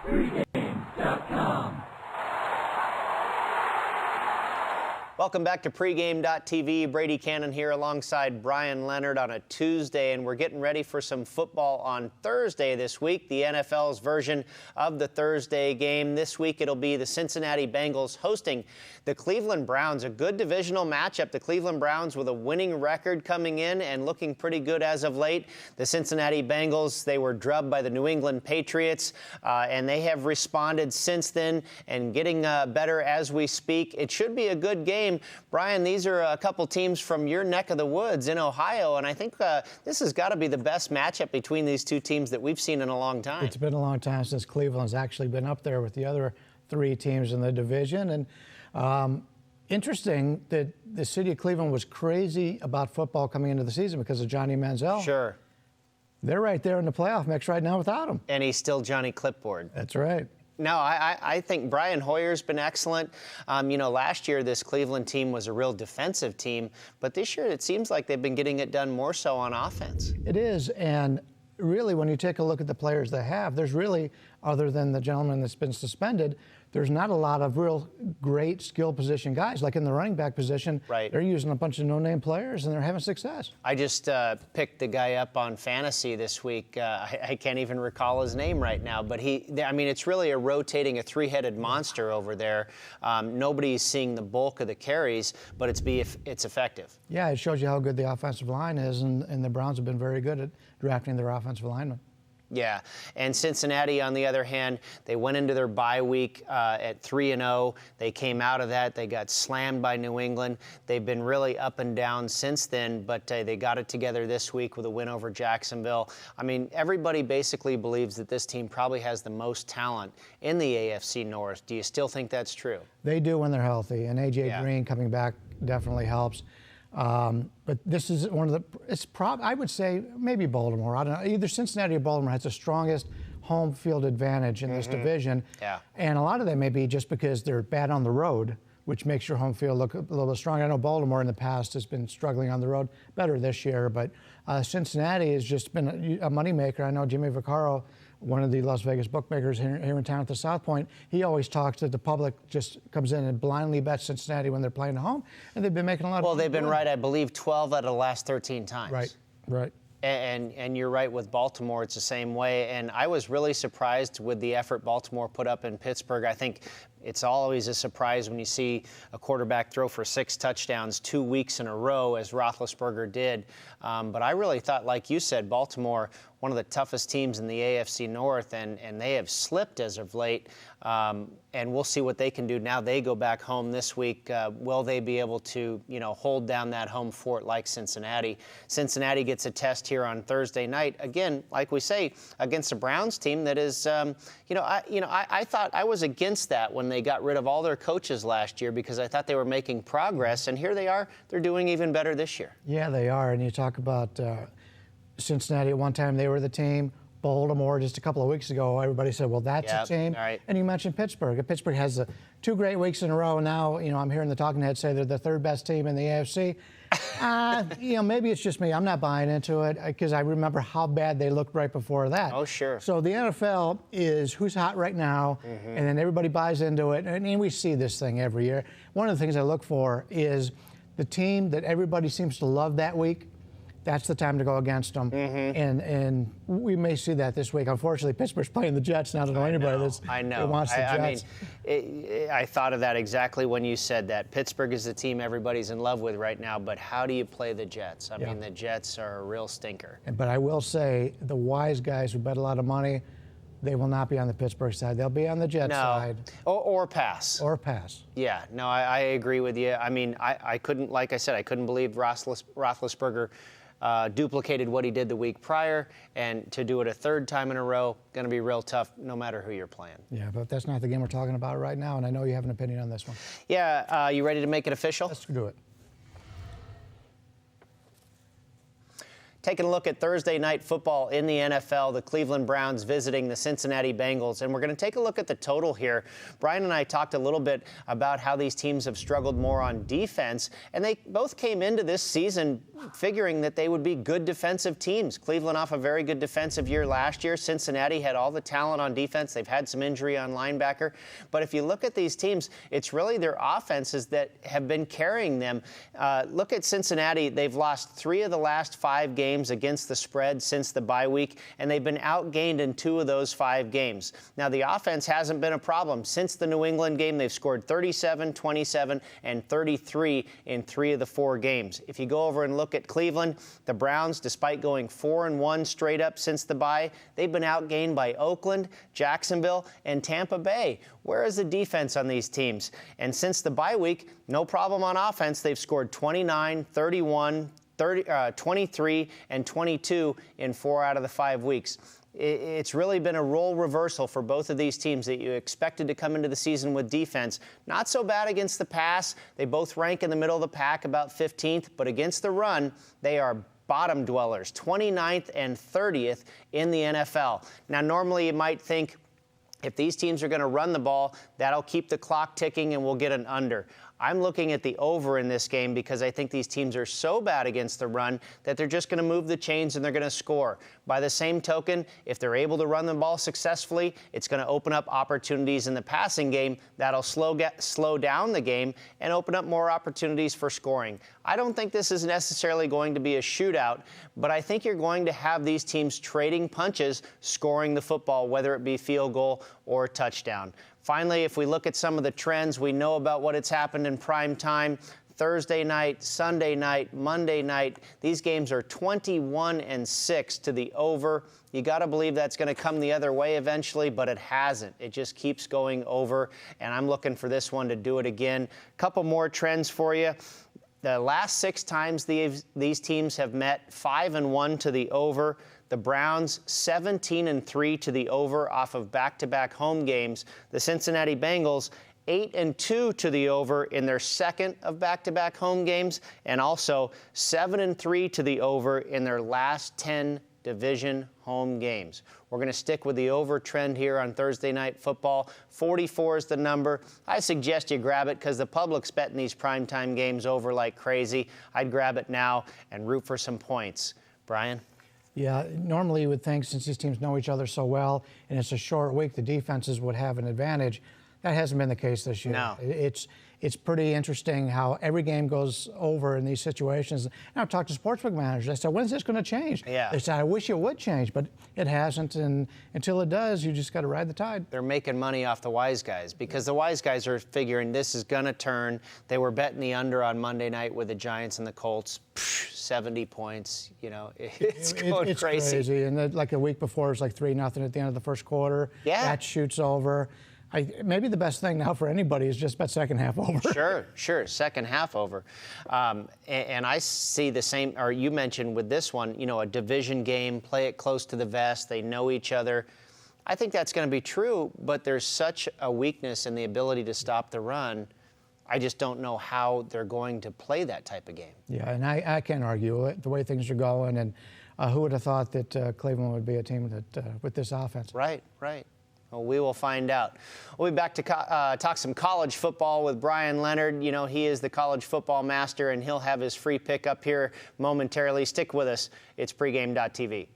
Pregame.com. Welcome back to Pregame.tv. Brady Kannon here alongside Bryan Leonard on a Tuesday, and we're getting ready for some football on Thursday this week, the NFL's version of the Thursday game. This week it'll be the Cincinnati Bengals hosting the Cleveland Browns, a good divisional matchup. The Cleveland Browns with a winning record coming in and looking pretty good as of late. The Cincinnati Bengals, they were drubbed by the New England Patriots, and they have responded since then and getting better as we speak. It should be a good game. Bryan, these are a couple teams from your neck of the woods in Ohio, and I think this has got to be the best matchup between these two teams that we've seen in a long time. It's been a long time since Cleveland's actually been up there with the other three teams in the division. And interesting that the city of Cleveland was crazy about football coming into the season because of Johnny Manziel. Sure. They're right there in the playoff mix right now without him. And he's still Johnny Clipboard. That's right. No, I think Brian Hoyer's been excellent. Last year this Cleveland team was a real defensive team, but this year it seems like they've been getting it done more so on offense. It is, and really when you take a look at the players they have, there's really, other than the gentleman that's been suspended, there's not a lot of real great skill position guys. Like in the running back position, right. They're using a bunch of no-name players, and they're having success. I just picked the guy up on fantasy this week. I can't even recall his name right now, but it's really a rotating, a three-headed monster over there. Nobody's seeing the bulk of the carries, but it's effective. Yeah, it shows you how good the offensive line is, and the Browns have been very good at drafting their offensive linemen. Yeah, and Cincinnati, on the other hand, they went into their bye week at 3-0. They came out of that. They got slammed by New England. They've been really up and down since then, but they got it together this week with a win over Jacksonville. I mean, everybody basically believes that this team probably has the most talent in the AFC North. Do you still think that's true? They do when they're healthy, and A.J. Green coming back definitely helps. But this is one of the, I would say maybe Baltimore. I don't know. Either Cincinnati or Baltimore has the strongest home field advantage in this division. Yeah. And a lot of that may be just because they're bad on the road, which makes your home field look a little bit stronger. I know Baltimore in the past has been struggling on the road, better this year, but Cincinnati has just been a moneymaker. I know Jimmy Vaccaro, one of the Las Vegas bookmakers here in town at the South Point, he always talks that the public just comes in and blindly bets Cincinnati when they're playing at home, and they've been making a lot of money. Well, they've been right, I believe, 12 out of the last 13 times. Right. And you're right with Baltimore, it's the same way. And I was really surprised with the effort Baltimore put up in Pittsburgh. I think it's always a surprise when you see a quarterback throw for 6 touchdowns 2 weeks in a row, as Roethlisberger did. But I really thought, like you said, Baltimore, one of the toughest teams in the AFC North, and they have slipped as of late. And we'll see what they can do now. They go back home this week. Will they be able to, hold down that home fort like Cincinnati? Cincinnati gets a test here on Thursday night. Again, like we say, against a Browns team that is, I thought I was against that when they got rid of all their coaches last year because I thought they were making progress, and here they are. They're doing even better this year. Yeah, they are. And you talk about Cincinnati at one time, they were the team. Baltimore just a couple of weeks ago, everybody said, well, that's a team. Right. And you mentioned Pittsburgh. Pittsburgh has 2 great weeks in a row. Now, I'm hearing the talking heads say they're the 3rd best team in the AFC. Maybe it's just me. I'm not buying into it because I remember how bad they looked right before that. Oh, sure. So the NFL is who's hot right now, and then everybody buys into it. And we see this thing every year. One of the things I look for is the team that everybody seems to love that week. That's the time to go against them, and we may see that this week. Unfortunately, Pittsburgh's playing the Jets. Now, I don't know anybody that wants the Jets. I thought of that exactly when you said that. Pittsburgh is the team everybody's in love with right now, but how do you play the Jets? I mean, the Jets are a real stinker. But I will say, the wise guys who bet a lot of money, they will not be on the Pittsburgh side. They'll be on the Jets side. Or pass. Or pass. Yeah, no, I agree with you. I mean, I couldn't, like I said, I couldn't believe Roethlisberger duplicated what he did the week prior, and to do it a 3rd time in a row, going to be real tough no matter who you're playing. Yeah, but that's not the game we're talking about right now, and I know you have an opinion on this one. Yeah, you ready to make it official? Let's do it. taking a look at Thursday night football in the NFL, the Cleveland Browns visiting the Cincinnati Bengals. And we're going to take a look at the total here. Bryan and I talked a little bit about how these teams have struggled more on defense, and they both came into this season figuring that they would be good defensive teams. Cleveland off a very good defensive year last year. Cincinnati had all the talent on defense. They've had some injury on linebacker. But if you look at these teams, it's really their offenses that have been carrying them. Look at Cincinnati. They've lost 3 of the last 5 games against the spread since the bye week, and they've been outgained in 2 of those 5 games. Now, the offense hasn't been a problem. Since the New England game, they've scored 37, 27, and 33 in 3 of the 4 games. If you go over and look at Cleveland, the Browns, despite going 4-1 straight up since the bye, they've been outgained by Oakland, Jacksonville, and Tampa Bay. Where is the defense on these teams? And since the bye week, no problem on offense. They've scored 29, 31, 23, and 22 in 4 out of the 5 weeks. It's really been a role reversal for both of these teams that you expected to come into the season with defense. Not so bad against the pass. They both rank in the middle of the pack, about 15th, but against the run, they are bottom dwellers, 29th and 30th in the NFL. Now, normally you might think if these teams are going to run the ball, that'll keep the clock ticking and we'll get an under. I'm looking at the over in this game because I think these teams are so bad against the run that they're just going to move the chains and they're going to score. By the same token, if they're able to run the ball successfully, it's going to open up opportunities in the passing game that'll slow down the game and open up more opportunities for scoring. I don't think this is necessarily going to be a shootout, but I think you're going to have these teams trading punches, scoring the football, whether it be field goal or touchdown. Finally, if we look at some of the trends, we know about what has happened in prime time. Thursday night, Sunday night, Monday night, these games are 21-6 to the over. You got to believe that's going to come the other way eventually, but it hasn't. It just keeps going over, and I'm looking for this one to do it again. A couple more trends for you. The last 6 times these teams have met, 5-1 to the over. The Browns 17-3 to the over off of back-to-back home games. The Cincinnati Bengals 8-2 to the over in their second of back-to-back home games, and also 7-3 to the over in their last 10 division home games. We're going to stick with the over trend here on Thursday Night Football. 44 is the number. I suggest you grab it because the public's betting these primetime games over like crazy. I'd grab it now and root for some points. Bryan? Yeah, normally you would think since these teams know each other so well and it's a short week, the defenses would have an advantage. That hasn't been the case this year. No. It's pretty interesting how every game goes over in these situations. And I've talked to sportsbook managers. I said, when's this going to change? Yeah. They said, I wish it would change, but it hasn't. And until it does, you just got to ride the tide. They're making money off the wise guys because the wise guys are figuring this is going to turn. They were betting the under on Monday night with the Giants and the Colts. 70 points, you know, it's going it's crazy. And then, like a week before, it's like 3-0 at the end of the first quarter. Yeah. That shoots over. Maybe the best thing now for anybody is just bet second half over. Sure, second half over. And I see the same, or you mentioned with this one, you know, a division game, play it close to the vest, they know each other. I think that's going to be true, but there's such a weakness in the ability to stop the run. I just don't know how they're going to play that type of game. Yeah, and I can't argue it, the way things are going. And who would have thought that Cleveland would be a team that with this offense? Right. Well, we will find out. We'll be back to talk some college football with Bryan Leonard. You know, he is the college football master, and he'll have his free pick up here momentarily. Stick with us. It's pregame.tv.